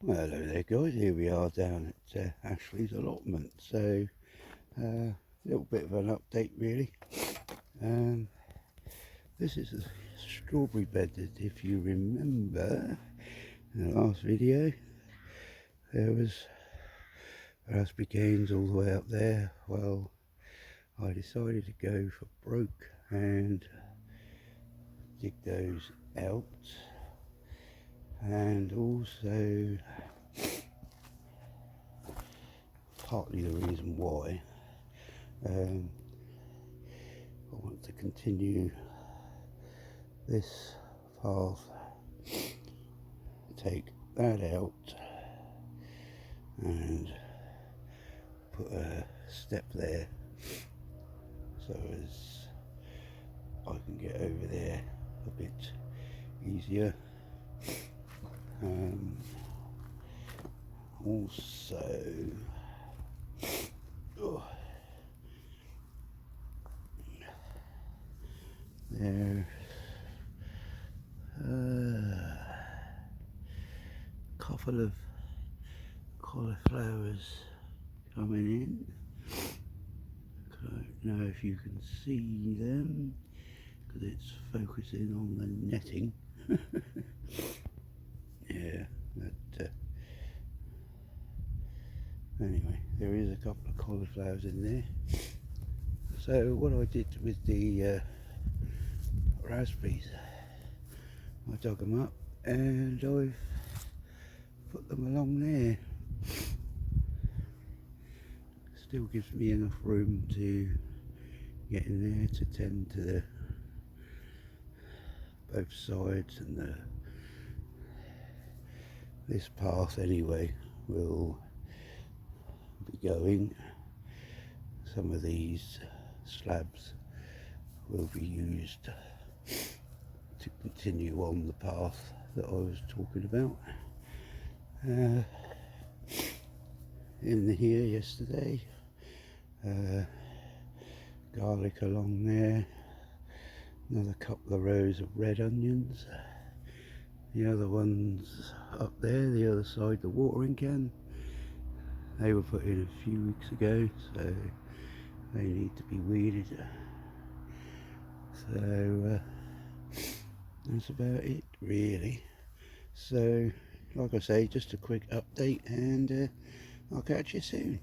Well, hello there guys, here we are down at Ashley's allotment. So a little bit of an update really. This is a strawberry bed that, if you remember in the last video, there was raspberry canes all the way up there. Well, I decided to go for broke and dig those out, and also partly the reason why I want to continue this path, take that out and put a step there so as I can get over there a bit easier. Also, there couple of cauliflowers coming in. I don't know if you can see them because it's focusing on the netting. Yeah, but anyway, there is a couple of cauliflowers in there. So what I did with the raspberries, I dug them up and I've put them along there. Still gives me enough room to get in there to tend to both sides, and this path anyway will be going. Some of these slabs will be used to continue on the path that I was talking about. In here yesterday, garlic along there, another couple of rows of red onions, the other ones up there, the other side, the watering can, they were put in a few weeks ago, so they need to be weeded. So that's about it really. So like I say, just a quick update, and I'll catch you soon.